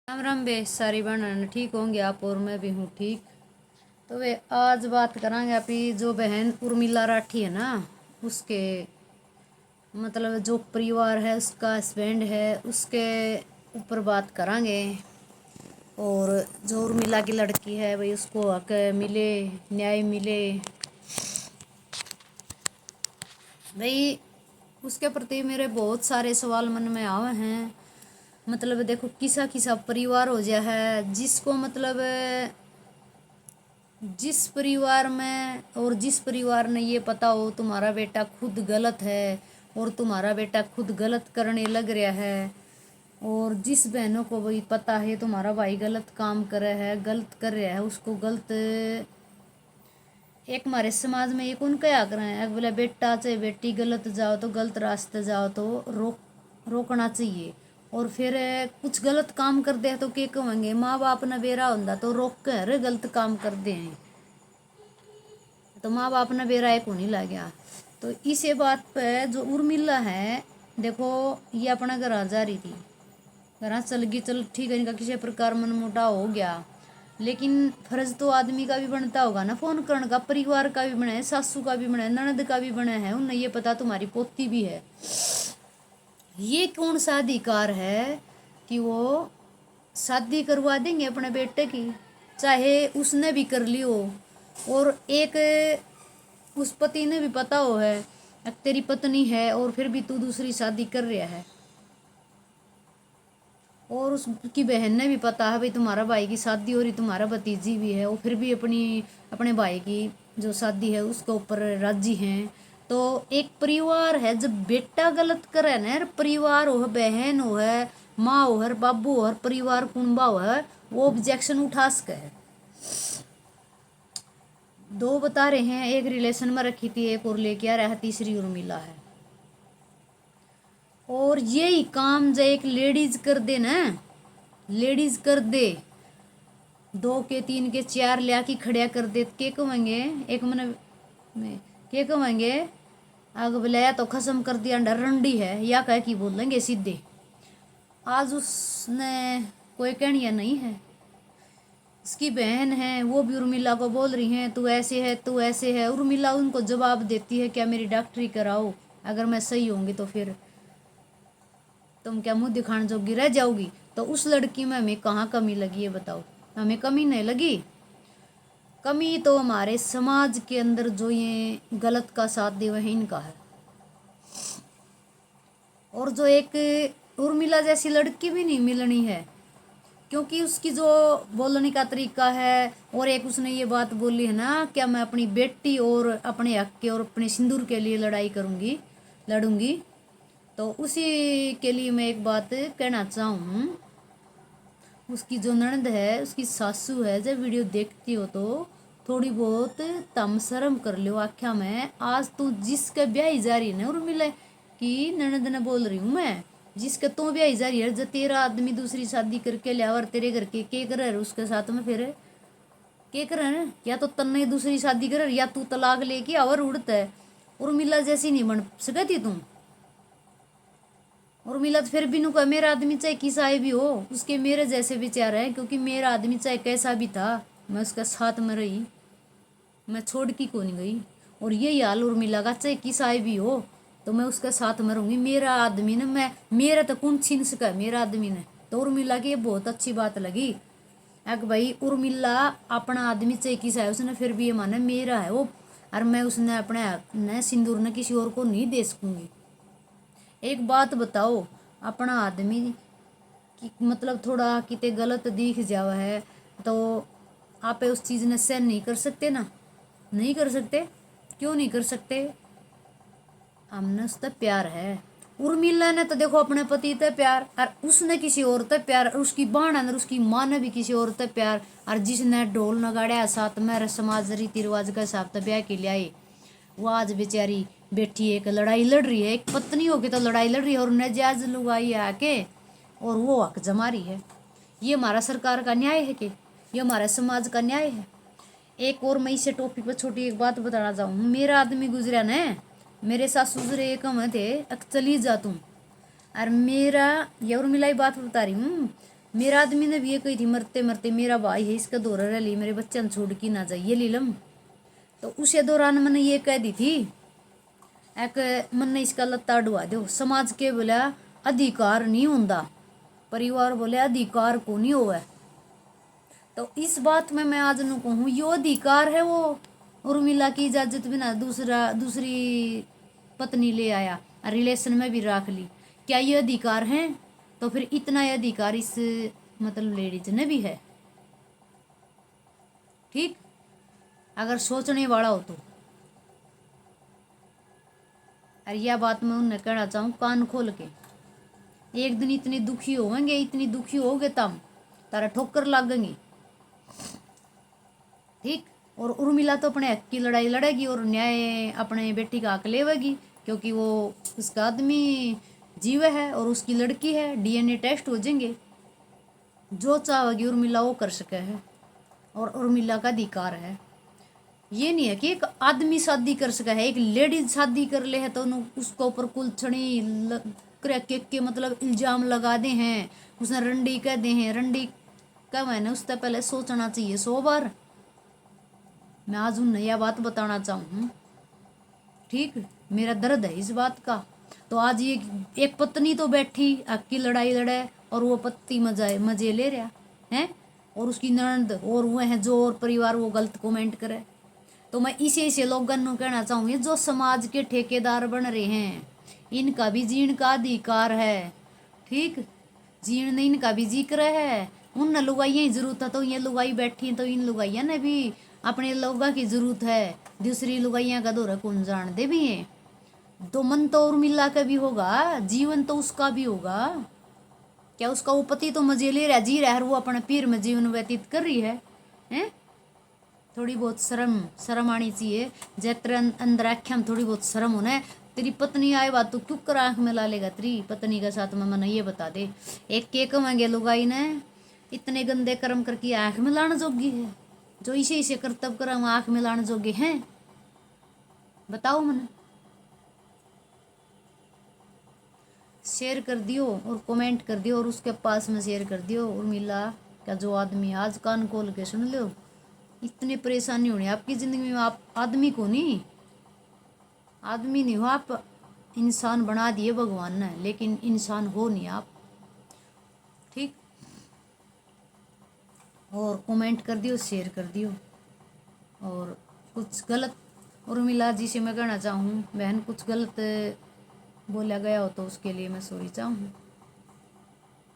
राम राम बे सारी बहन ठीक होंगे आप और मैं भी हूँ ठीक। तो वे आज बात करेंगे अपनी जो बहन उर्मिला राठी है ना, उसके मतलब जो परिवार है उसका हस्बैंड है उसके ऊपर बात करेंगे। और जो उर्मिला की लड़की है भाई उसको हक मिले, न्याय मिले भाई। उसके प्रति मेरे बहुत सारे सवाल मन में आए हैं। मतलब देखो किसा किसा परिवार हो गया है जिसको मतलब जिस परिवार में और जिस परिवार ने ये पता हो तुम्हारा बेटा खुद गलत है और तुम्हारा बेटा खुद गलत करने लग रहा है, और जिस बहनों को भाई पता है तुम्हारा भाई गलत काम कर रहा है, गलत कर रहा है, उसको गलत एक हमारे समाज में एक उनका क्या कर है बोले बेटा चाहे बेटी गलत जाओ तो गलत रास्ते जाओ तो रोकना चाहिए। और फिर कुछ गलत काम कर दे तो क्या कहेंगे, माँ बाप ने बेरा होंदा तो रोक कर गलत काम कर दे हैं तो माँ बाप ने बेरा एक होने लग गया। तो इस बात पे जो उर्मिला है देखो ये अपना घर जा रही थी, घर चल गई, चल ठीक है, इनका किसी प्रकार मन मुटाव हो गया, लेकिन फर्ज तो आदमी का भी बनता होगा ना फोन करने का, परिवार का भी बना है, सासू का भी बना है, ननद का भी बना है, उन्हें ये पता तुम्हारी पोती भी है। ये कौन सा अधिकार है कि वो शादी करवा देंगे अपने बेटे की, चाहे उसने भी कर ली हो और एक उस पति ने भी पता हो है तेरी पत्नी है और फिर भी तू दूसरी शादी कर रहा है, और उसकी बहन ने भी पता है भाई तुम्हारा भाई की शादी हो रही, तुम्हारा भतीजी भी है, वो फिर भी अपने भाई की जो शादी है उसके ऊपर राजी हैं। तो एक परिवार है जब बेटा गलत करे ना, परिवार हो, बहन हो है, माँ हो है, बाबू हो, परिवार कुंबा हो है, वो ऑब्जेक्शन उठा सके है। दो बता रहे हैं, एक रिलेशन में रखी थी, एक और लेके आ रहा है, तीसरी उर्मिला है। और यही काम जो एक लेडीज कर दे ना, लेडीज कर दे, दो के तीन के चार लिया की खड़िया कर दे के कहेंगे एक मन में के कहेंगे आग बुलाया तो खत्म कर दिया रंडी है या कह की बोलेंगे सीधे। आज उसने कोई कहनिया नहीं है, उसकी बहन है वो भी उर्मिला को बोल रही हैं तू ऐसे है तू ऐसे है, उर्मिला उनको जवाब देती है क्या मेरी डॉक्टरी कराओ, अगर मैं सही होंगी तो फिर तुम क्या मुंह दिखाने जोगी रह जाओगी। तो उस लड़की में हमें कहाँ कमी लगी है बताओ, हमें कमी नहीं लगी। कमी तो हमारे समाज के अंदर जो ये गलत का साथ दे वही इनका है। और जो एक उर्मिला जैसी लड़की भी नहीं मिलनी है, क्योंकि उसकी जो बोलने का तरीका है, और एक उसने ये बात बोली है ना क्या मैं अपनी बेटी और अपने हक के और अपने सिंदूर के लिए लड़ाई करूंगी, लड़ूंगी। तो उसी के लिए मैं एक बात कहना चाहूँ, उसकी जो ननद है उसकी सासू है, जब वीडियो देखती हो तो थोड़ी बहुत तम शर्म कर लो आख्या में। आज तू जिसके ब्याह जा रही है ना उर्मिला की ननद ने बोल रही हूँ मैं, जिसके तू ब्याह जा रही है, जो तेरा आदमी दूसरी शादी करके लिया और तेरे घर के करे उसके साथ में फिर के करे, या तो तन्ने दूसरी शादी करे या तू तलाक लेके और उड़ता है। उर्मिला जैसी नहीं बन सकती तुम। और मिला तो फिर भी नु का मेरा आदमी चाहे किसा भी हो उसके मेरे जैसे विचार है, क्योंकि मेरा आदमी चाहे कैसा भी था मैं उसका साथ में रही, मैं छोड़ की को नहीं गई। और यही हाल उर्मिला का चाहे किसा भी हो तो मैं उसके साथ में रहूंगी। मेरा आदमी ने मैं मेरा तो कौन छीन सका मेरा आदमी ने। तो उर्मिला की ये बहुत अच्छी बात लगी एक भाई उर्मिला अपना आदमी चाहे किसा है उसने फिर भी ये माना मेरा है वो, और मैं उसने अपने न सिंदूर ने किसी और को नहीं दे सकूंगी। एक बात बताओ, अपना आदमी कि मतलब थोड़ा किते गलत दिख जावा है तो आप उस चीज़ ने सहन नहीं कर सकते ना, नहीं कर सकते। क्यों नहीं कर सकते, हमने उससे प्यार है। उर्मिला ने तो देखो अपने पति ते प्यार, और उसने किसी और ते प्यार, और उसकी बहन और उसकी माँ ने भी किसी और ते प्यार, और जिसने ढोल नगाड़ा साथ में समाज रीति रिवाज के हिसाब से ब्याह के लिए आई, वो आज बेचारी बैठी एक लड़ाई लड़ रही है, एक पत्नी होगी तो लड़ाई लड़ रही है और नजायज लुगाई आके और वो हक जमा रही है। ये हमारा सरकार का न्याय है कि ये हमारे समाज का न्याय है। एक और मैं इसे टॉपिक पर छोटी एक बात बताना चाहूँ, मेरा आदमी गुजरा न, मेरे सास ससुरे एक थे चली जा तुम, और मेरा ये और मिलाई बात बता रही हूँ, मेरा आदमी ने भी ये कही थी, मरते मरते मेरा भाई है इसका दौरा रह ली, मेरे बच्चे ने छोड़ की ना जाइए लीलम। तो उसे दौरान मैंने ये कह दी थी, एक मन ने इसका लत्ता डुआ दो। समाज के बोला अधिकार नहीं होता, परिवार बोले अधिकार को नहीं होवे। तो इस बात में मैं आज न कहूँ यो अधिकार है वो उर्मिला की इजाजत बिना दूसरी पत्नी ले आया, रिलेशन में भी रख ली, क्या ये अधिकार है? तो फिर इतना ये अधिकार इस मतलब लेडीज ने भी है। ठीक, अगर सोचने वाला हो तो। और यह बात मैं उन्हें कहना चाहूँ कान खोल के, एक दिन इतनी दुखी होंगे, इतनी दुखी होगे तब तारा ठोकर लागेंगी। ठीक, और उर्मिला तो अपने हक की लड़ाई लड़ेगी और न्याय अपने बेटी का हक लेवेगी, क्योंकि वो उसका आदमी जीव है और उसकी लड़की है, डीएनए टेस्ट हो जाएंगे। जो चाहेगी उर्मिला वो कर सके है और उर्मिला का अधिकार है। ये नहीं है कि एक आदमी शादी कर सका है, एक लेडीज शादी कर ले है तो उसको ऊपर कुलछड़ी के मतलब इल्जाम लगा दे हैं, उसने रंडी कह दे हैं। रंडी का मैंने उससे पहले सोचना चाहिए 100 बार। मैं आज उन्हें यह बात बताना चाहूँ। ठीक, मेरा दर्द है इस बात का। तो आज ये एक पत्नी तो बैठी हक की लड़ाई लड़े और वो पति मजे ले रहा है, और उसकी ननद और वो है जो और परिवार वो गलत कमेंट करे। तो मैं इसे लोगों को कहना चाहूँगी, जो समाज के ठेकेदार बन रहे हैं इनका भी जीण का अधिकार है। ठीक, जीण ने इनका भी जिक्र है। उन लुगाइया ही जरूरत है तो ये लुगाई बैठी तो इन लुगाइया ने भी अपने लोगों की जरूरत है। दूसरी लुगाइया का दौरा कौन जान दे भी है। तो मन तो उर्मिला का भी होगा, जीवन तो उसका भी होगा। क्या उसका वो पति तो मजे ले रहा जी रहा है, वो अपने पीर में जीवन व्यतीत कर रही है, हैं? थोड़ी बहुत शर्म आनी चाहिए। जैतर अंदर आख्या में थोड़ी बहुत शर्म होना है। तेरी पत्नी आए बात तो क्यों कर आंख में ला लेगा तेरी पत्नी का साथ में, मन ये बता दे। एक के कमाएंगे लुगाई ने इतने गंदे कर्म करके आंख में लाने जोगी है, जो इसे कर्तव्य कर आंख में लाने जोगे हैं? बताओ मन। शेयर कर दियो और कमेंट कर दियो और उसके पास में शेयर कर दियो। उर्मिला का जो आदमी आज कान खोल के सुन लो, इतनी परेशानी होनी आपकी ज़िंदगी में। आप आदमी को नहीं, आदमी नहीं हो आप, इंसान बना दिए भगवान ने, लेकिन इंसान हो नहीं आप। ठीक, और कमेंट कर दियो, शेयर कर दियो। और कुछ गलत उर्मिला जी से मैं कहना चाहूँ, बहन कुछ गलत बोला गया हो तो उसके लिए मैं सॉरी चाहूँ।